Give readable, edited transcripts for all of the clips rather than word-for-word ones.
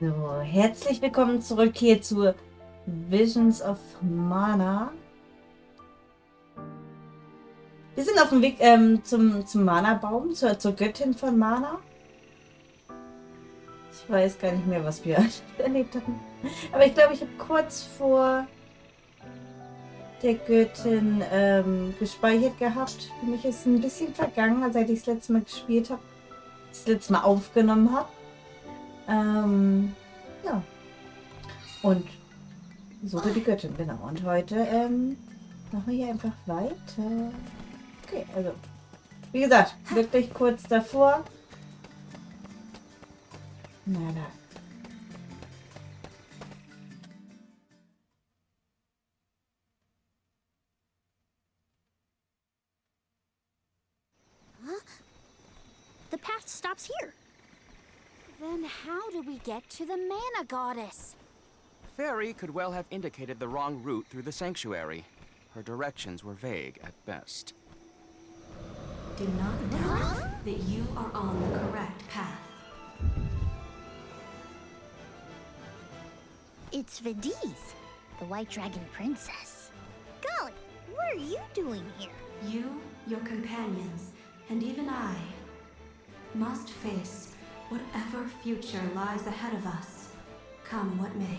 So, herzlich willkommen zurück hier zu Visions of Mana. Wir sind auf dem Weg zum Mana-Baum, zur Göttin von Mana. Ich weiß gar nicht mehr, was wir erlebt haben. Aber ich glaube, ich habe kurz vor der Göttin gespeichert gehabt. Für mich ist ein bisschen vergangen, seit ich das letzte Mal gespielt habe. Das letzte Mal aufgenommen habe. Ja. Und suche die Göttin, genau. Und heute machen wir hier einfach weiter. Okay, also, wie gesagt, wirklich kurz davor. Na, da. The path stops here. Then how do we get to the Mana Goddess? Fairy could well have indicated the wrong route through the sanctuary. Her directions were vague at best. Do not doubt that you are on the correct path. It's Vadise, the White Dragon Princess. Golly, what are you doing here? You, your companions, and even I must face whatever future lies ahead of us, come what may.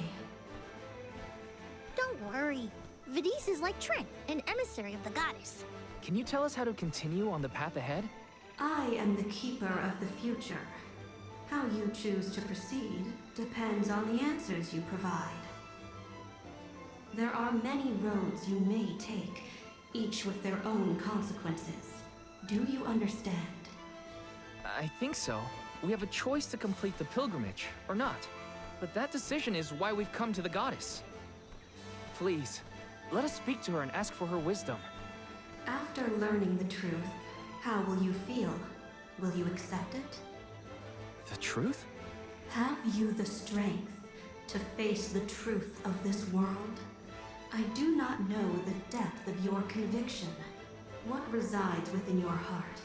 Don't worry. Vadise is like Trent, an emissary of the goddess. Can you tell us how to continue on the path ahead? I am the keeper of the future. How you choose to proceed depends on the answers you provide. There are many roads you may take, each with their own consequences. Do you understand? I think so. We have a choice to complete the pilgrimage, or not. But that decision is why we've come to the goddess. Please, let us speak to her and ask for her wisdom. After learning the truth, how will you feel? Will you accept it? The truth? Have you the strength to face the truth of this world? I do not know the depth of your conviction. What resides within your heart?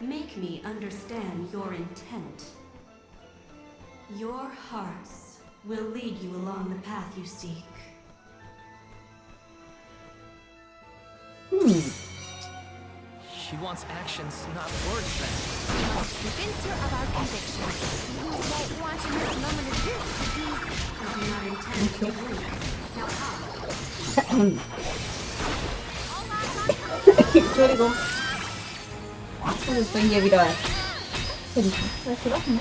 Make me understand your intent. Your hearts will lead you along the path you seek. She wants actions, not words then. Convince her of our convictions. You won't want in this moment of this, Vadise. I do not intend to blink. Now come. Entschuldigung. Ich muss es hier wieder finden. Weißt du doch, ne?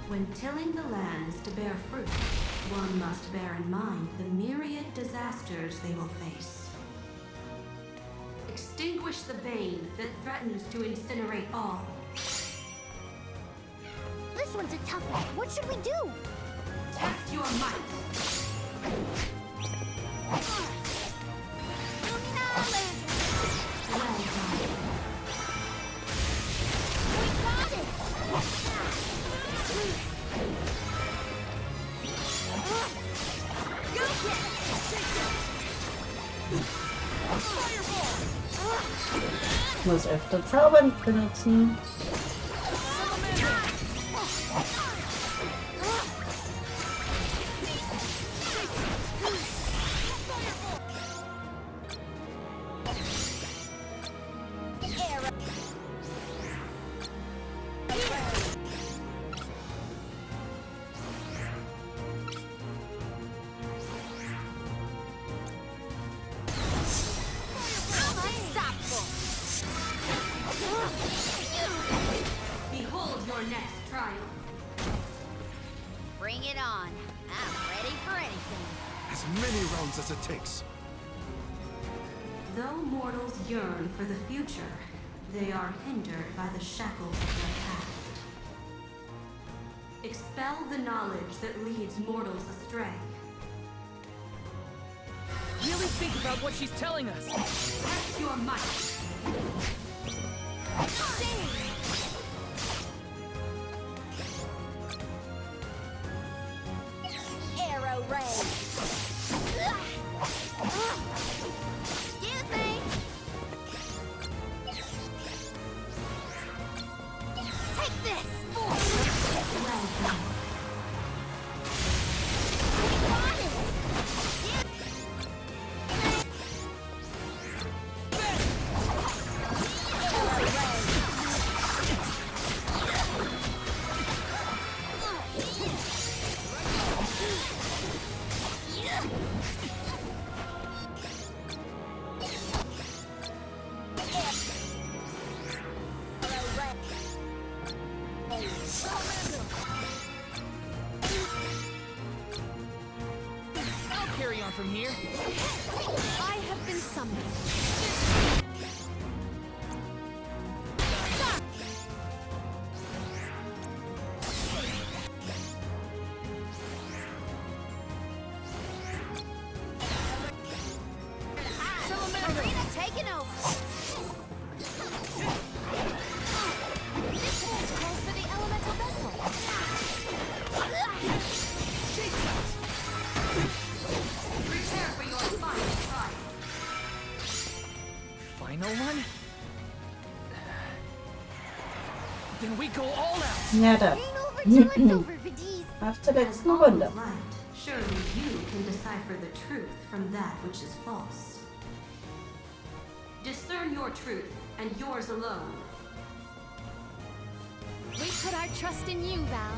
When tilling the lands to bear fruit, one must bear in mind the myriad disasters they will face. Extinguish the bane that threatens to incinerate all. This one's a tough one. What should we do? Test your might. Well done. We got it! Go get it! Ich muss öfter Zaubern benutzen. Behold your next trial. Bring it on. I'm ready for anything. As many rounds as it takes. Though mortals yearn for the future, they are hindered by the shackles of their past. Expel the knowledge that leads mortals astray. Really think about what she's telling us. Test your might. Dang! Carry on from here. I have been summoned. Arena taken over. This holds close to the elemental vessel. Prepare for your final fight. Final one? Then we go all out. Ja, dann. Game over till it's over, Vadise. Auf zur letzten All Runde. of light, surely you can decipher the truth from that which is false. Discern your truth, and yours alone. We put our trust in you, Val.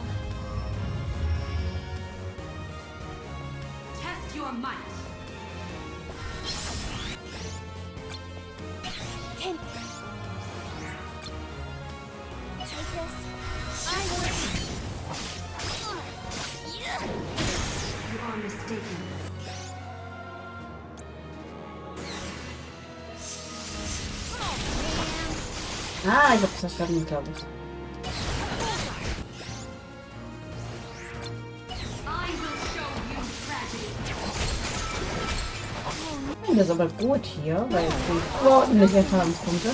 Test your might. Can take this. I will. You are mistaken. Ah, ich hab's verstanden, glaube ich. I will show you tragedy. Das ist aber gut hier, weil ich kriege ordentlich Erfahrungspunkte.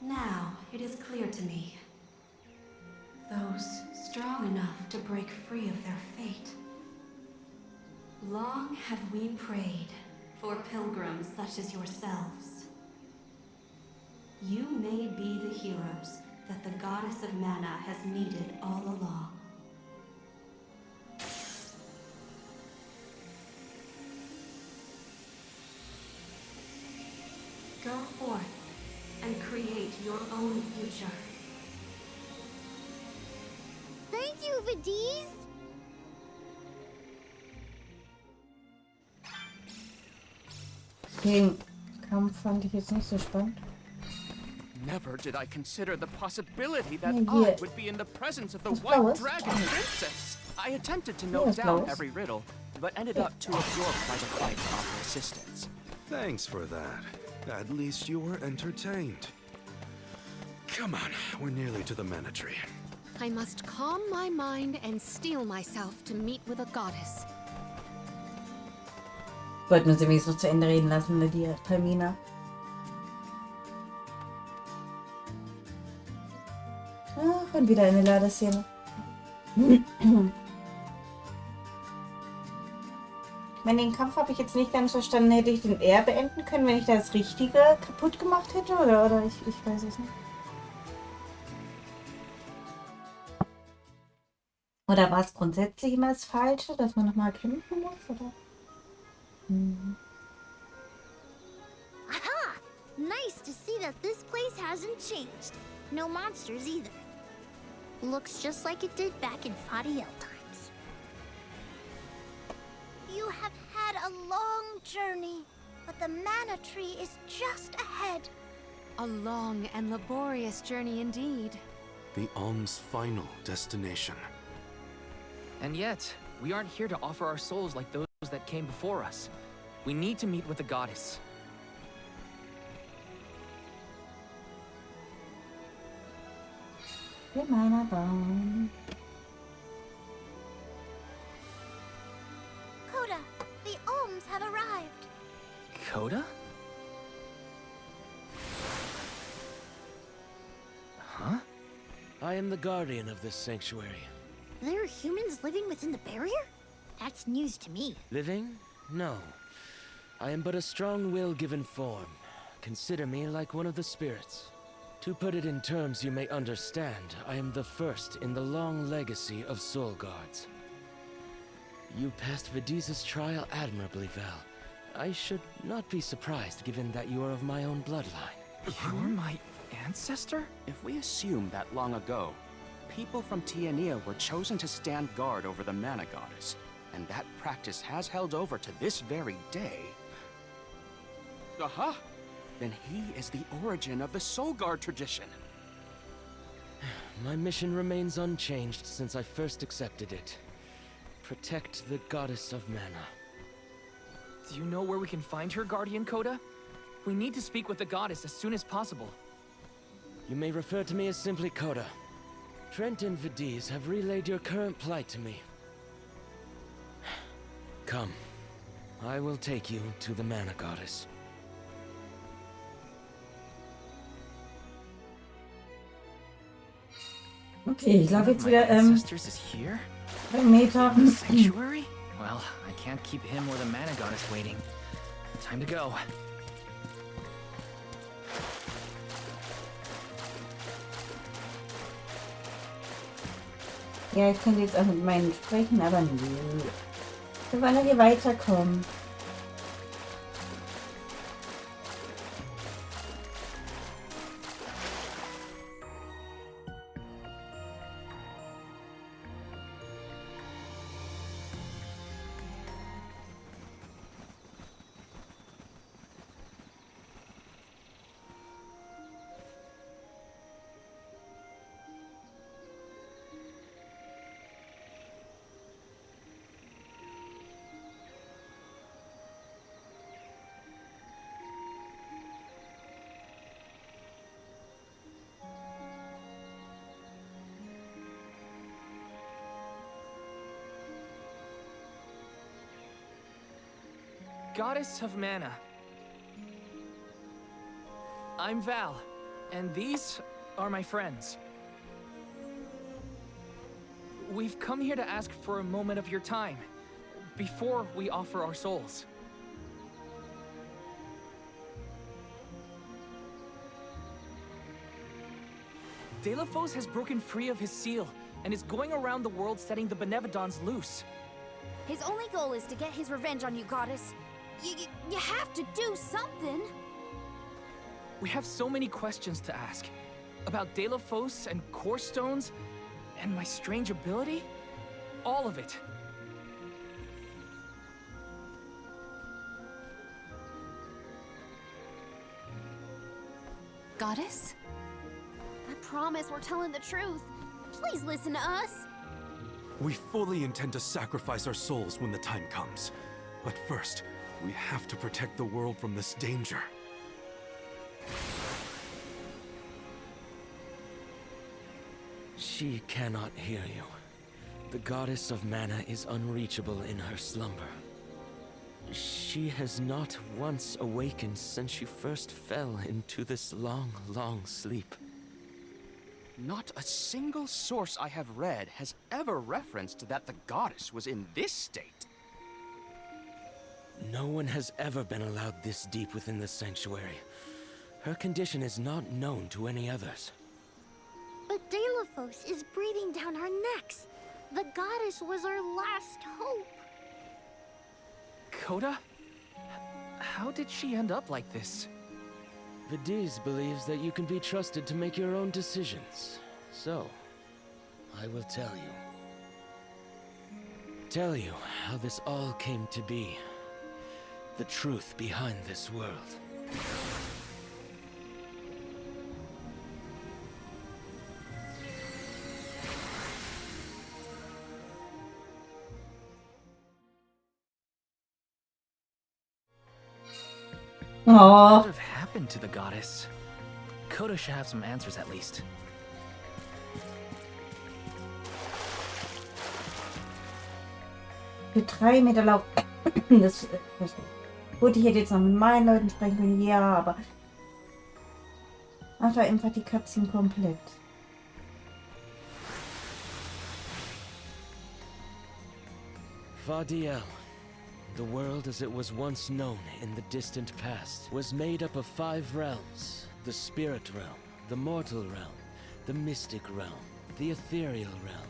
Now it is clear to me. Those strong enough to break free of their fate. Long have we prayed for pilgrims such as yourselves. You may be the heroes that the goddess of Mana has needed all along. Go forth and create your own future. Thank you, Vadise. Den Kampf fand ich jetzt nicht so spannend. Never did I consider the possibility that Yeah, I yeah. would be in the presence of the Those White flowers? Dragon Princess. I attempted to Yeah, note those down flowers. every riddle, but ended up too absorbed by the fight to offer assistance. Thanks for that. At least you were entertained. Come on, we're nearly to the Mana Tree. I must calm my mind and steel myself to meet with a goddess. Wollten wir sie wenigstens noch zu Ende reden lassen, ne, die Palmina. Ach, und wieder eine Ladeszene. Ich meine, den Kampf habe ich jetzt nicht ganz verstanden. Hätte ich den eher beenden können, wenn ich das Richtige kaputt gemacht hätte? Oder ich weiß es nicht. Oder war es grundsätzlich immer das Falsche, dass man nochmal kämpfen muss? Oder? hasn't changed. No monsters either. Looks just like it did back in Fadiel times. You have had a long journey, but the mana tree is just ahead. A long and laborious journey indeed. The Alm's final destination. And yet, we aren't here to offer our souls like those that came before us. We need to meet with the goddess. Der Mana-Baum. Khoda, the Alms have arrived. Khoda? Huh? I am the guardian of this sanctuary. There are humans living within the barrier? That's news to me. Living? No. I am but a strong will given form. Consider me like one of the spirits. To put it in terms you may understand, I am the first in the long legacy of soul guards. You passed Vadise's trial admirably, Val. I should not be surprised given that you are of my own bloodline. You're my ancestor? If we assume that long ago, people from Tiania were chosen to stand guard over the Mana Goddess, and that practice has held over to this very day. Aha! Then he is the origin of the Soul Guard tradition. My mission remains unchanged since I first accepted it. Protect the Goddess of Mana. Do you know where we can find her, Guardian Khoda? We need to speak with the goddess as soon as possible. You may refer to me as simply Khoda. Trent and Vadise have relayed your current plight to me. Come. I will take you to the Mana Goddess. Okay, ich laufe jetzt My wieder ancestors is here? beim Meter. Sanctuary? Well, I can't keep him or the Mana Goddess waiting. Time to go. Ja, ich könnte jetzt auch mit meinen sprechen, aber nö. Wir wollen ja hier weiterkommen. Goddess of Mana. I'm Val, and these are my friends. We've come here to ask for a moment of your time, before we offer our souls. Delafos has broken free of his seal, and is going around the world setting the Benevodons loose. His only goal is to get his revenge on you, Goddess. You have to do something. We have so many questions to ask. About Delafos and Core Stones, and my strange ability. All of it. Goddess? I promise we're telling the truth. Please listen to us. We fully intend to sacrifice our souls when the time comes. But first, we have to protect the world from this danger. She cannot hear you. The Goddess of Mana is unreachable in her slumber. She has not once awakened since she first fell into this long, long sleep. Not a single source I have read has ever referenced that the goddess was in this state. No one has ever been allowed this deep within the sanctuary. Her condition is not known to any others. But Delafos is breathing down our necks. The goddess was our last hope. Khoda? How did she end up like this? Vadise believes that you can be trusted to make your own decisions. So, I will tell you. Tell you how this all came to be. The truth behind this world. Oh, What could have happened to the goddess? Khoda should have some answers at least. für 3 Meter Lauf. Das, gut, ich hätte jetzt noch mit meinen Leuten sprechen können, ja, aber einfach die Cutscene komplett. Vadise, the world as it was once known in the distant past, was made up of 5 realms. The spirit realm, the mortal realm, the mystic realm, the ethereal realm,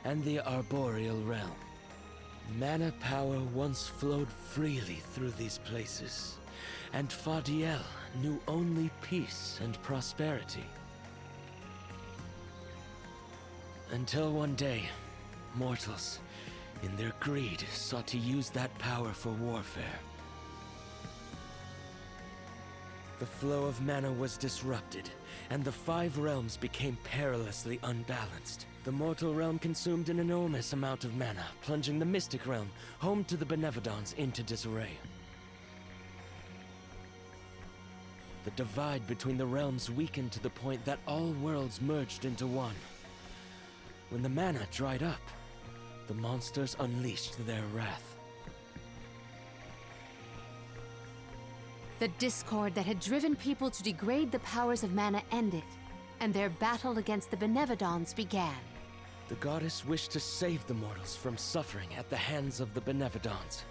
and the arboreal realm. Mana power once flowed freely through these places, and Vadise knew only peace and prosperity. Until one day, mortals, in their greed, sought to use that power for warfare. The flow of mana was disrupted, and the 5 realms became perilously unbalanced. The mortal realm consumed an enormous amount of mana, plunging the mystic realm, home to the Benevodons, into disarray. The divide between the realms weakened to the point that all worlds merged into one. When the mana dried up, the monsters unleashed their wrath. The discord that had driven people to degrade the powers of mana ended, and their battle against the Benevodons began. The goddess wished to save the mortals from suffering at the hands of the Benevodons.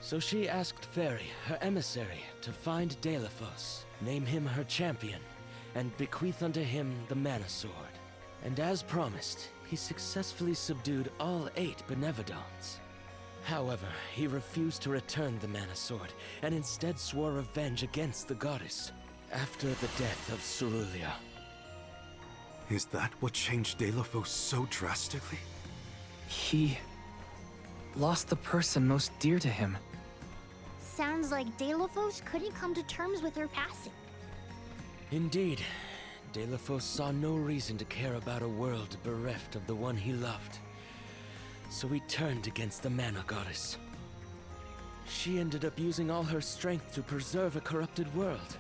So she asked Fairy, her emissary, to find Deilephos, name him her champion, and bequeath unto him the Mana Sword. And as promised, he successfully subdued all 8 Benevodons. However, he refused to return the Mana Sword, and instead swore revenge against the goddess, after the death of Cerulia. Is that what changed Deilephos so drastically? He lost the person most dear to him. Sounds like Deilephos couldn't come to terms with her passing. Indeed, Deilephos saw no reason to care about a world bereft of the one he loved. So he turned against the Mana Goddess. She ended up using all her strength to preserve a corrupted world.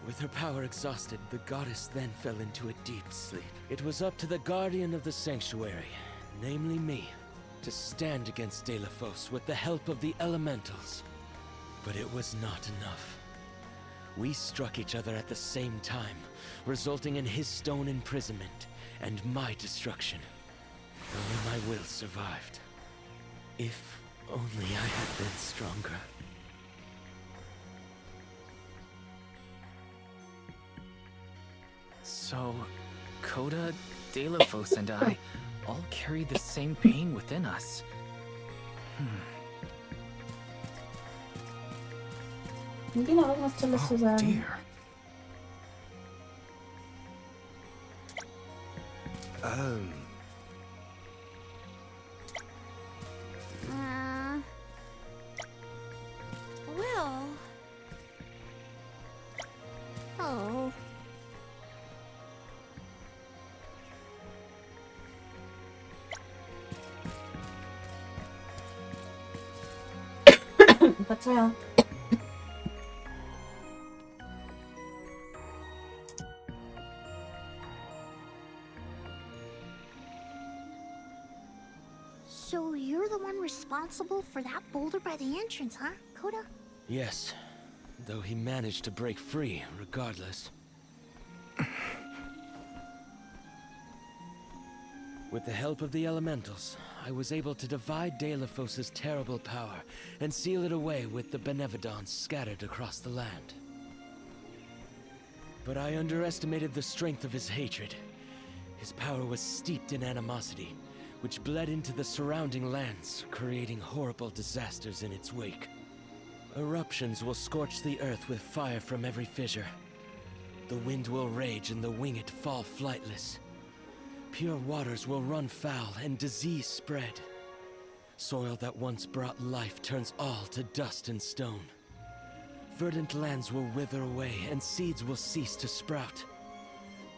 With her power exhausted, the goddess then fell into a deep sleep. It was up to the Guardian of the Sanctuary, namely me, to stand against Deilephos with the help of the Elementals. But it was not enough. We struck each other at the same time, resulting in his stone imprisonment and my destruction. Only my will survived. If only I had been stronger. So, Khoda, Deilephos, and I all carry the same pain within us. Genau, irgendwas Tolles zu Oh sagen. dear. Well... Oh... Verzeihung. So you're the one responsible for that boulder by the entrance, huh, Khoda? Yes, though he managed to break free regardless. With the help of the Elementals, I was able to divide Deilephos' terrible power and seal it away with the Benevodons scattered across the land. But I underestimated the strength of his hatred. His power was steeped in animosity, which bled into the surrounding lands, creating horrible disasters in its wake. Eruptions will scorch the earth with fire from every fissure. The wind will rage and the winged fall flightless. Pure waters will run foul and disease spread. Soil that once brought life turns all to dust and stone. Verdant lands will wither away and seeds will cease to sprout.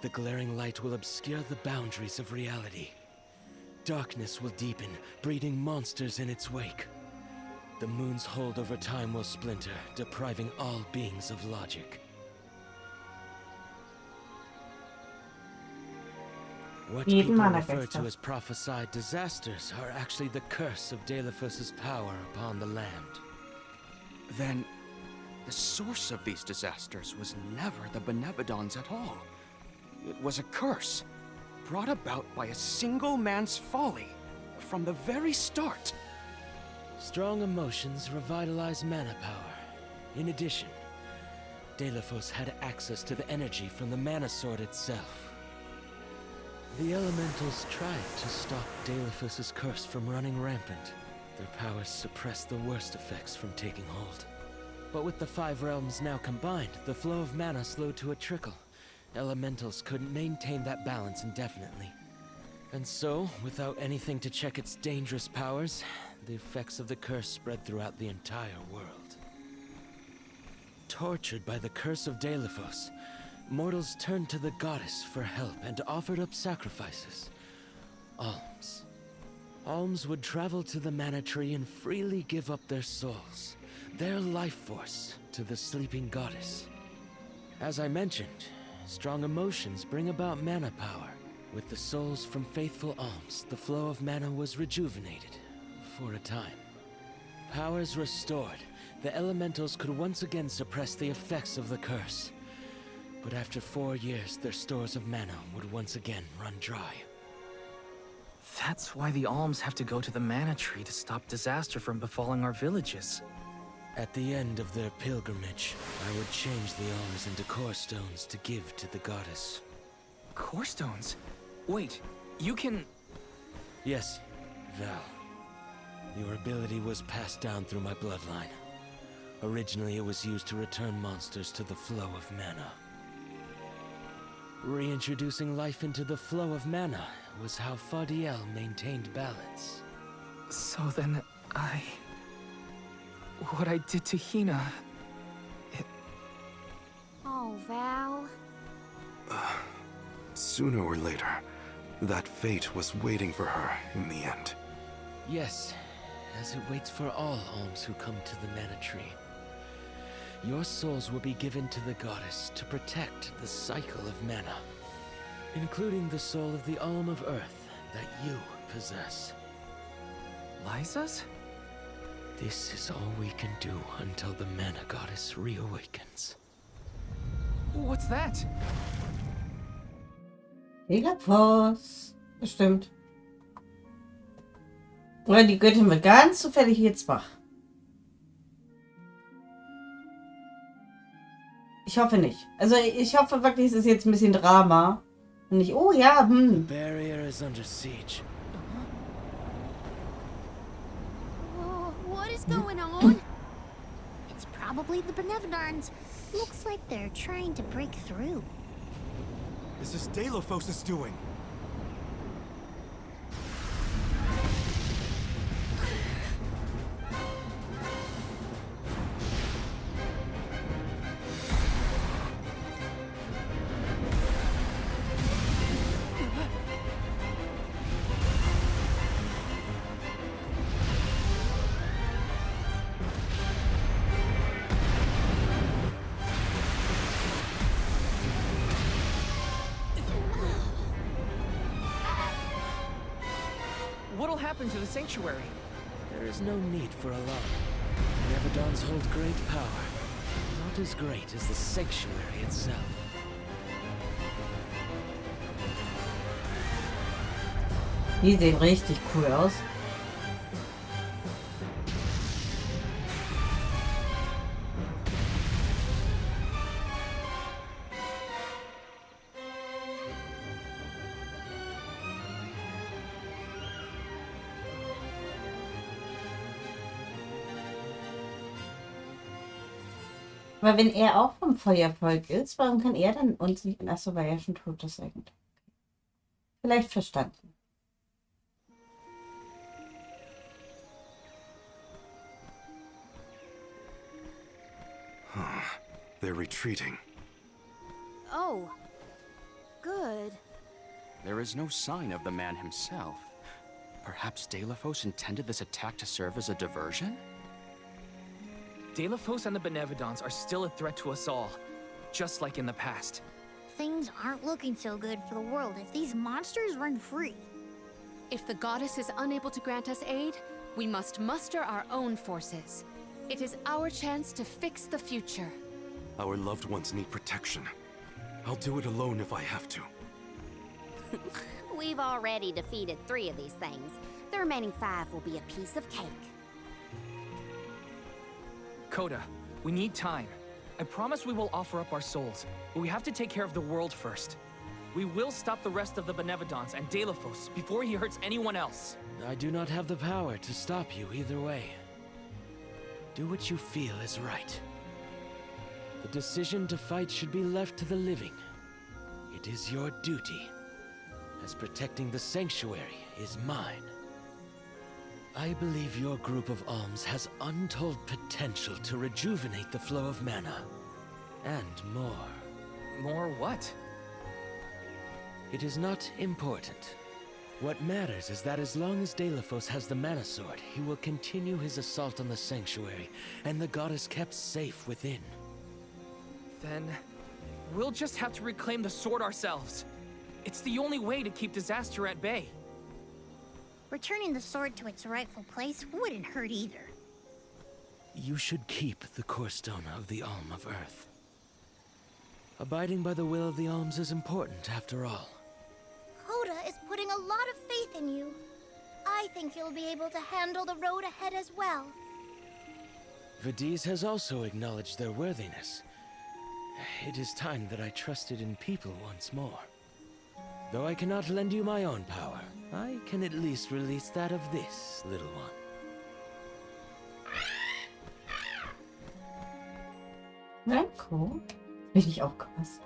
The glaring light will obscure the boundaries of reality. Darkness will deepen, breeding monsters in its wake. The moon's hold over time will splinter, depriving all beings of logic. What people refer to as prophesied disasters are actually the curse of Delphos' power upon the land. Then, the source of these disasters was never the Benevodons at all. It was a curse, brought about by a single man's folly, from the very start. Strong emotions revitalize mana power. In addition, Delphos had access to the energy from the mana sword itself. The elementals tried to stop Delphos' curse from running rampant. Their powers suppressed the worst effects from taking hold. But with the 5 realms now combined, the flow of mana slowed to a trickle. Elementals couldn't maintain that balance indefinitely. And so, without anything to check its dangerous powers, the effects of the curse spread throughout the entire world. Tortured by the curse of Delphos, mortals turned to the goddess for help and offered up sacrifices. Alms. Alms would travel to the mana tree and freely give up their souls, their life force, to the sleeping goddess. As I mentioned, strong emotions bring about mana power. With the souls from faithful alms, the flow of mana was rejuvenated, for a time. Powers restored, the elementals could once again suppress the effects of the curse. But after 4 years, their stores of mana would once again run dry. That's why the alms have to go to the mana tree to stop disaster from befalling our villages. At the end of their pilgrimage, I would change the alms into core stones to give to the goddess. Core stones? Wait, you can... Yes, Val. Your ability was passed down through my bloodline. Originally, it was used to return monsters to the flow of mana. Reintroducing life into the flow of mana was how Fadiel maintained balance. So then, what I did to Hina... Oh, Val. Sooner or later, that fate was waiting for her in the end. Yes, as it waits for all alms who come to the mana tree. Your souls will be given to the goddess to protect the cycle of mana, including the soul of the alm of earth that you possess. Liza's? This is all we can do until the mana goddess reawakens. What's that? Delphos. Das stimmt. Oder die Göttin wird ganz zufällig jetzt wach. Ich hoffe nicht. Also ich hoffe wirklich, es ist jetzt ein bisschen Drama. Und nicht, oh ja, The barrier is under siege. Whoa, what is going on? It's probably the Benevodons. Looks like they're trying to break through. This is Delphos' doing. What'll happen to the sanctuary? There is no need for alarm. Benevodons hold great power. Not as great as the sanctuary itself. Die sehen richtig cool aus. Aber wenn er auch vom Feuervolk ist, warum kann er dann uns nicht... Achso, weil er schon tot ist eigentlich. Vielleicht verstanden. They're retreating. Oh. Good. There is no sign of the man himself. Perhaps Delafos intended this attack to serve as a diversion? Delafos and the Benevodons are still a threat to us all, just like in the past. Things aren't looking so good for the world if these monsters run free. If the goddess is unable to grant us aid, we must muster our own forces. It is our chance to fix the future. Our loved ones need protection. I'll do it alone if I have to. We've already defeated 3 of these things. The remaining 5 will be a piece of cake. Khoda, we need time. I promise we will offer up our souls, but we have to take care of the world first. We will stop the rest of the Benevodons and Delafos before he hurts anyone else. I do not have the power to stop you either way. Do what you feel is right. The decision to fight should be left to the living. It is your duty, as protecting the sanctuary is mine. I believe your group of alms has untold potential to rejuvenate the flow of mana. And more. More what? It is not important. What matters is that as long as Delafos has the Mana Sword, he will continue his assault on the sanctuary, and the goddess kept safe within. Then we'll just have to reclaim the sword ourselves. It's the only way to keep disaster at bay. Returning the sword to its rightful place wouldn't hurt either. You should keep the core stone of the Alm of Earth. Abiding by the will of the alms is important, after all. Khoda is putting a lot of faith in you. I think you'll be able to handle the road ahead as well. Vadise has also acknowledged their worthiness. It is time that I trusted in people once more. Though I cannot lend you my own power, I can at least release that of this little one. Ja, cool. Richtig aufgepasst.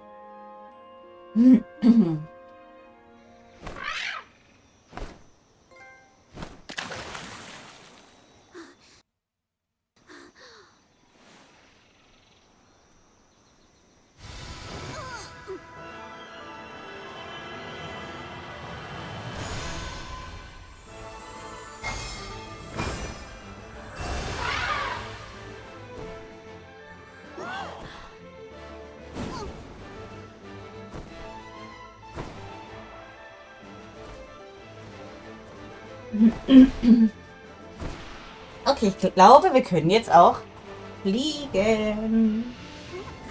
Okay, ich glaube, wir können jetzt auch fliegen.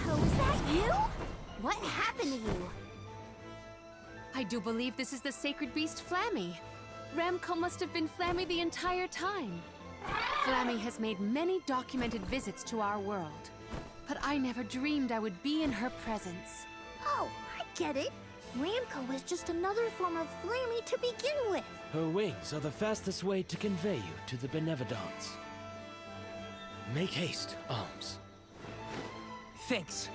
Oh, is that you? What happened to you? I do believe this is the sacred beast Flammy. Ramco must have been Flammy the entire time. Flammy has made many documented visits to our world, but I never dreamed I would be in her presence. Oh, I get it. Ramco is just another form of Flammy to begin with. Her wings are the fastest way to convey you to the Benevodons. Make haste, Alms. Thanks.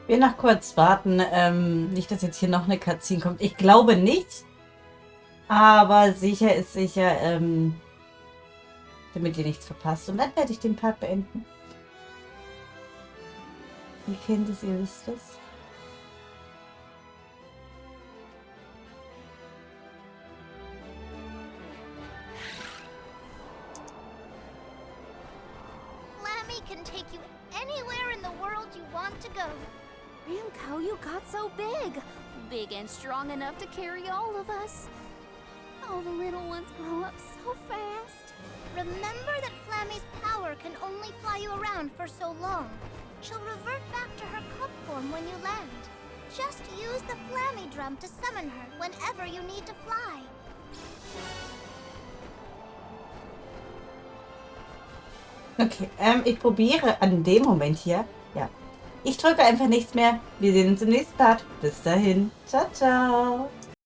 Wir noch kurz warten. Nicht, dass jetzt hier noch eine Cutscene kommt. Ich glaube nicht. Aber sicher ist sicher, damit ihr nichts verpasst. Und dann werde ich den Part beenden. Ihr kennt es, ihr wisst es. Flammy can take you anywhere in the world you want to go. Ramco, you got so big. Big and strong enough to carry all of us. All the little ones grow up so fast. Remember that Flammy's power can only fly you around for so long. She'll revert back to her cub form when you land. Just use the Flammy drum to summon her whenever you need to fly. Okay, ich probiere an dem Moment hier. Ja. Ich drücke einfach nichts mehr. Wir sehen uns im nächsten Part. Bis dahin. Ciao, ciao.